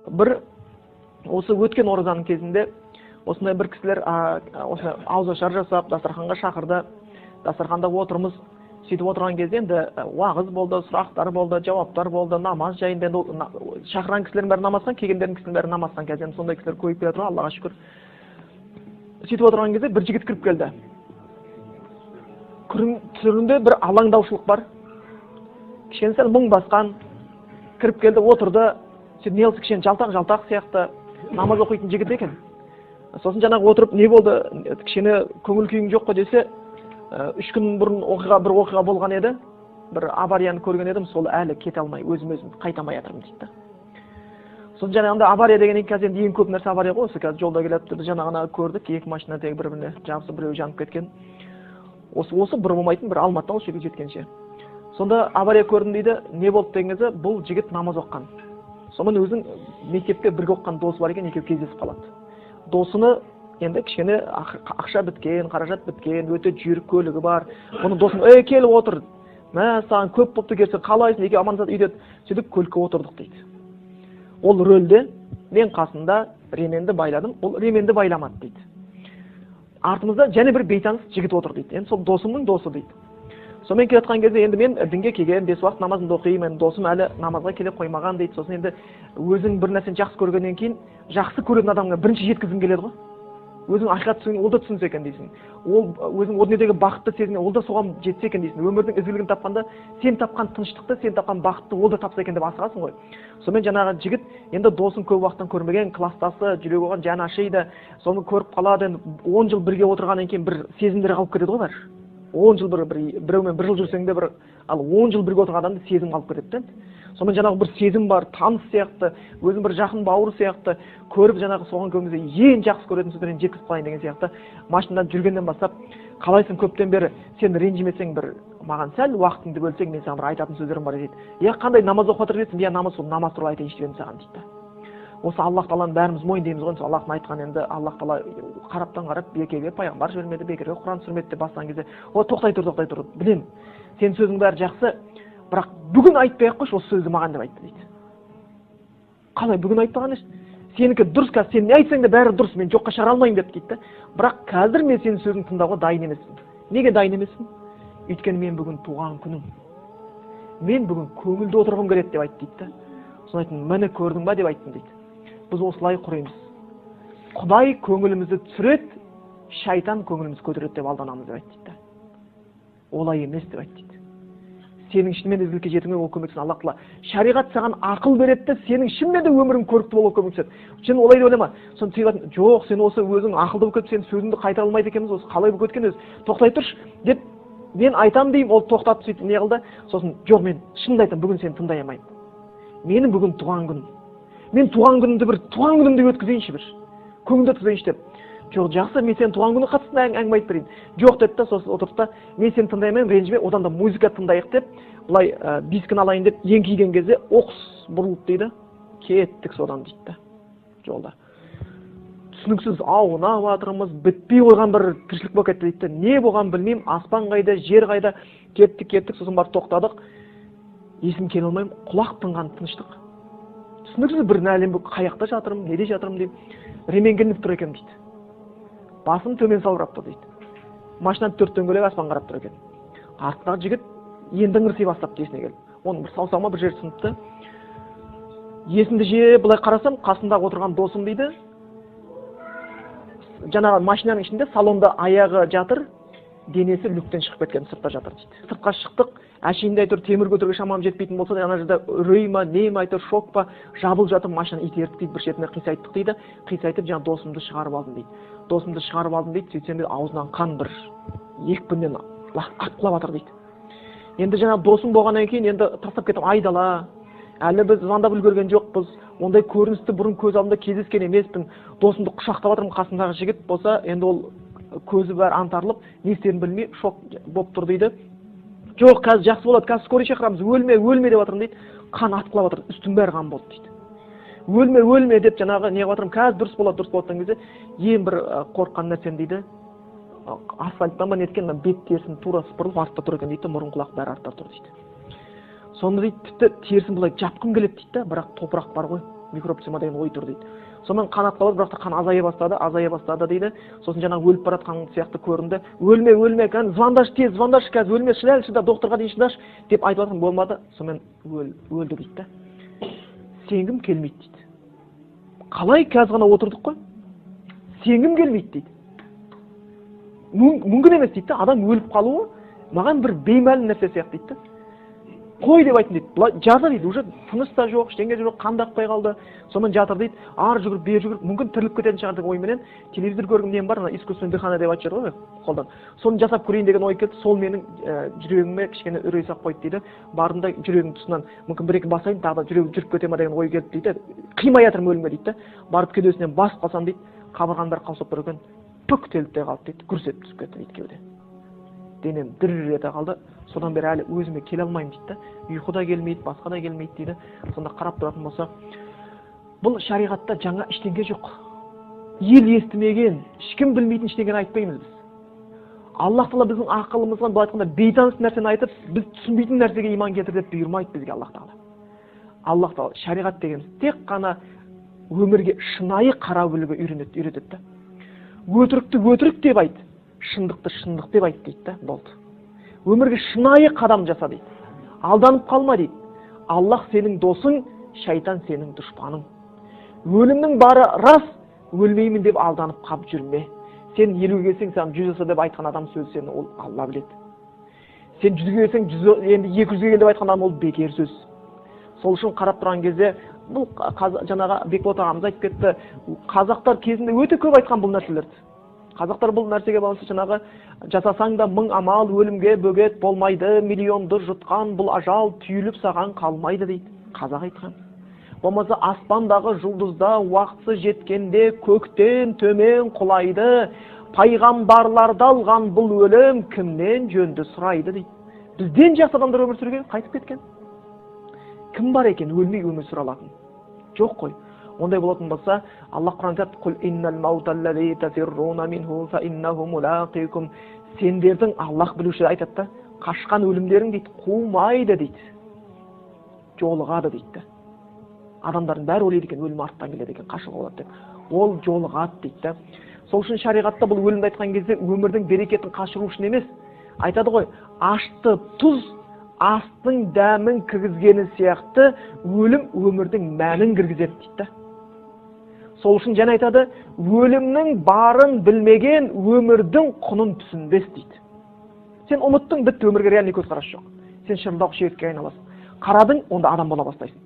бір осы өткен оразаның кезінде осындай бір кісілер осы ауызашар жасап дастарханға шақырды. Дастарханда отырмыз. Сөйтіп отырған кезде енді уағыз болды, сұрақтар болды, жауаптар болды, намаз жайында. Шақырған кісілердің бәрі намаздан, келгендердің кісілердің бәрі намаздан келді. Сондай кісілер көбейіп келе жатыр, Аллаға шүкір. Сөйтіп отырған кезде бір жігіт кіріп келді. Түрінде бір алаңдаушылық бар. Кішкене сәл мұң басқан. Кіріп келді, отырды. Сөйтіп неғылса кішкене жалтақ сияқты намаз оқитын жігіт екен. Сосын жаңағы отырып не болды, кішкене көңіл күйің жоқ қой десе, 3 күн бұрын бір оқиға болған еді, бір аварияны көрген едім, сол әлі кете алмай, өзім қайта алмай жатырмын дейді. Сосын жаңағында авария деген қазір ең көп нәрсе авария ғой, осы қазір жолда келіп тұрды, жаңағына көрдік, екі машина тег бір-біріне жабысып, біреуі жанып кеткен. Осы бір болмайтын, бір Алматыдан осы жерге жеткенше. Сонда авария көрдім дейді, не болды деген кезде, бұл жігіт намаз оққан. Сонымен өзің мектепте бірге оққан досы бар екен, екеуі кездесіп қалады. Досыны енді кішкене ақша біткен, қаражат біткен, өте жүйрік көлігі бар. Оның досын, келіп отыр. Мә, саған көп болыпты, келсең қалайсың, екеуі амандасып үйде. Сөйтіп көлікке отырдық дейді. Ол рөлде мен қасында ременді байладым, ол ременді байламады дейді. Артымызда және бір бейтаныс жігіт отыр дейді. Енді сол досымның досы дейді. Сонымен келе жатқан кезде енді мен дінге келген, 5 уақыт намазымды оқимын, досым әлі намазға келе қоймаған дейді. Сосын енді өзің бір нәрсені жақсы көргеннен кейін, жақсы көретін адамға бірінші жеткізгің келеді ғой. Өзің ақиқат түсінген, ол да түсінсе екен дейсің. Ол өзің о дүниедегі бақытты сезінген, ол да соған жетсе екен дейсің. Өмірдің ізгілігін тапқанда, сен тапқан тыныштықты, сен тапқан бақытты ол да тапса екен деп асығасың ғой. Сонымен жаңағы жігіт енді досын көп уақыттан көрмеген, кластасы, жүрегі оған жаны ашиды, соны көріп қалады. Енді 10 жыл бірге отырғаннан кейін бір сезімдер қалып кетеді ғой бәрі. 10 жыл біреумен 1 жыл жүрсең де бір, ал 10 жыл бірге отырған адамды сезім қалып кетеді. Сонымен жаңағы бір сезім бар, таныс сияқты, өзің бір жақын бауыр сияқты, көріп жаңағы соған көңіліңізде ең жақсы көретін сөздерін жеткізіп қалайын деген сияқты. Машинадан жүргеннен бастап, қалайсың көптен бері, сен ренжімесең бір маған сәл уақытыңды бөлсең, мен саған бір айтатын сөздерім бар дейді. Қандай намаз оқып жатыр дейсің? Намаз туралы айтайыншы деп саған дейді. Осы Аллах Тағаланы бәріміз мойындаймыз ғой. Аллахтың айтқан енді Аллах Тағала қарап бекерге пайғамбар жібермеді, бекерге Құран түсірмеді деп бастаған кезде, тоқтай тұр, білем. Сен сөзің бәрі жақсы, бірақ бүгін айтпай-ақ қойшы осы сөзді маған деп айтты дейді. Қалай бүгін айтпаған еш? Сенікі дұрыс, қазір сен не айтсаң да бәрі дұрыс, мен жоққа шығара алмаймын деп дейді. Бірақ қазір мен сенің сөзіңді тыңдауға дайын емеспін. Неге дайын емеспін? Өйткені мен бүгін туған күнім. Мен бүгін көңілді отырғым келеді деп айтты дейді. Соны айттым, міне көрдің ба деп айттым дейді. Біз осылай құримыз. Құдай көңілімізді түсіреді, шайтан көңілімізді көтереді деп алданамыз деп айтты дейді. Олай емес деп айтты дейді. Сенің шынымен ізгілікке жетуіңе ол көмектесін Аллах Тағала. Шариғат саған ақыл береді, сенің шынымен де өмірің көрікті болуға көмектеседі. Сен олай деп ойлама. Соны тыйған, жоқ, сен осы өзің ақылды болып кетіп, сен сөзіңді қайтара алмайды екенбіз, осы қалай болып кеткен өзі. Тоқтай тұршы деп мен айтам деймін, ол тоқтатып сөйтіп не қылды. Сосын жоқ, мен шынымды айтамын, бүгін сені тыңдай алмаймын. Менің бүгін туған күнім. Мен туған күнімді өткізейінші бір. Көңілді өткізейінші деп. Жоқ, жақсы, мен сен туған күні қатысында әңгіме айтып берейін. Жоқ деді да, сосын отырды да, мен сені тыңдай алмаймын, ренжіме, одан да музыка тыңдайық деп, былай дискін алайын деп еңкейген кезде оқыс бұрылып дейді, кеттік содан дейді да. Жолда. Түсініксіз аунап жатырмыз, бітпей қойған бір тіршілік болып кетті дейді. Не болған білмеймін, аспан қайда, жер қайда, кеттік, сосын барып тоқтадық. Есім келе алмаймын, құлақ тынған тыныштық. Түсініксіз бір әлем қаяқта жатырмын, неде жатырмын деп, ременгеніп тұр екен дейді. Басым төмен салбырап тұр дейді. Машинаны 4 дөңгелек аспан қарап тұр екен. Артындағы жігіт енді ыңырси бастапты есіне келіп. Оның бір саусағыма бір жер сыныпты. Есімді жиып былай қарасам, қасындағы отырған досым дейді. Жаңағы машинаның ішінде салонда аяғы жатыр, денесі люктен шығып кеткен, сыртта жатыр дейді. Сыртқа шықтық, әшейінде әйтеуір темір көтеруге шамам жетпейтін болса да, ана жерде үрей ма, не ма, әйтеуір шок па, жабылып жатып машина итердік дейді, бір шетіне қисайттық дейді. Қисайтып жаңа досымды шығарып алдым дейді. Досымды шығарып алдым дейді, сөйтсем де аузынан қан бір екпіннен атқылап жатыр дейді. Енді жаңа досым болғаннан кейін енді тастап кетем, айдала. Әлі біз звондап үлгерген жоқпыз. Ондай көріністі бұрын көз алдымда кездескен емеспін. Досымды құшақтап жатырмын, қасындағы жігіт болса, енді ол көзі бәрі антарылып, не істерін білмей шок болып тұр дейді. Жоқ, қазір жақсы болады, қазір скорый шақырамыз, өлме деп жатырмын дейді. Қан атқылап жатыр, үстім бәрі қан болды дейді. Өлме деп жаңағы не жатырмын, қазір дұрыс болады деген кезде, ең бір қорыққан нәрсем дейді. Асфальттан ба неткен, бет терісін тура сыпырылып артта тұр екен дейді, мұрын құлақ бәрі артта тұр дейді. Сонда дейді, тіпті терісін бұлай жапқым келеді дейді, бірақ топырақ бар ғой. микробсема деген ой тұр дейді. Сонымен қан атқалы бірақ та қан азая бастады дейді. Сосын жаңағы өліп бара жатқан сияқты көрінді. Өлме, қазір звондаш тез, қазір өлме, шыда, докторға дейін шыдаш деп айтып жатқан болмады. Сонымен өлді дейді. Сенгім келмейді дейді. Қалай қазір ғана отырдық қой? Сенгім келмейді дейді. Мүмкін емес дейді. Адам өліп қалуы маған бір беймәлім нәрсе сияқты дейді. Қой деп айтын дейді. Жатыр дейді, уже тыныс та жоқ, ештеңе жоқ, қан да ақпай қалды. Сонымен жатыр дейді. Ар жүгіріп, бер жүгіріп, мүмкін тіріліп кететін шығар деп ойменен телевизор көргім деген бар, искусственный дыхание деп айтып жатыр ғой қолдан. Соны жасап көрейін деген ой келді. Сол менің жүрегіме кішкене үрей салып қойды дейді. Бардым да жүрегімнің тұсынан мүмкін бір-екі басайын, тағы да жүрегім жүріп кете ма деген ой келді дейді. Қимай жатырмын өліме дейді. Барып кеудесінен басып қалсам дейді, қабырғаның бәрі қаусап тұр екен. Пүк теліп те қалды дейді. Гүрс етіп түсіп кетті дейді кеуде. Денем дір ете қалды. Содан бері әлі өзіме келе алмаймын дейді. Ұйқы да келмейді, басқа да келмейді дейді. Сонда қарап тұратын болса, бұл шариғатта жаңа ештеңе жоқ. Ел естімеген, ешкім білмейтін ештеңені айтпаймыз біз. Аллах Тағала біздің ақылымызға былай айтқанда бейтаныс нәрсені айтып, біз түсінбейтін нәрсеге иман келтір деп бұйырмайды бізге Аллах Тағала. Аллах Тағала шариғат деген тек қана өмірге шынайы қарау білуге үйретеді. Өтірікті өтірік деп айт, шындықты шындық деп айт дейді. Болды. Өмірге шынайы қадам жаса дейді. Алданып қалма дейді. Аллах сенің досың, шайтан сенің дұшпаның. Өлімнің бары рас, өлмеймін деп алданып қап жүрме. Сен 50-ге келсең, саған 100 жаса деп айтқан адам сөз сені ол Алла біледі. Сен 100-ге келсең, енді 200-ге кел деп айтқан адам ол бекер сөз. Сол үшін қарап тұрған кезде, бұл жаңағы Бекболат ағамыз айтып кетті, қазақтар кезінде өте көп айтқан бұл нәрселерді. Қазақтар бұл нәрсеге байланысты жаңағы жасасаң да 1000 амал өлімге бөгет болмайды, миллионды жұтқан бұл ажал түйіліп саған қалмайды дейді. Қазақ айтқан. Болмаса аспандағы жұлдызда уақытсы жеткенде көктен төмен құлайды. Пайғамбарларды алған бұл өлім кімнен жөнді сұрайды дейді. Бізден жақсы адамдар өмір сүрген, қайтып кеткен. Кім бар екен өлмей өмір сүре алатын? Жоқ қой. Ондай болатын болса, Аллах Құранда айтады: "Құл иннал мауталлази тафирруна минху фа иннаху мулақикум." Сендердің Аллах білуші айтады да, қашқан өлімдерің дейді, қумайды дейді. Жолығады дейді. Адамдардың бәрі ойлайды екен, өлім арттан келеді екен, қашуға болады деп. Ол жолығады дейді. Сол үшін шариғатта бұл өлімді айтқан кезде өмірдің берекетін қашыру үшін емес. Айтады ғой, ашты тұз астың дәмін кіргізгені сияқты өлім өмірдің мәнін кіргізеді дейді. Сол үшін және айтады, өлімнің барын білмеген өмірдің құнын түсінбес дейді. Сен ұмыттың, бітті, өмірге реальный көзқарас жоқ. Сен шырылдауық шегіртке айналасың. Қарадың, онда адам бола бастайсың.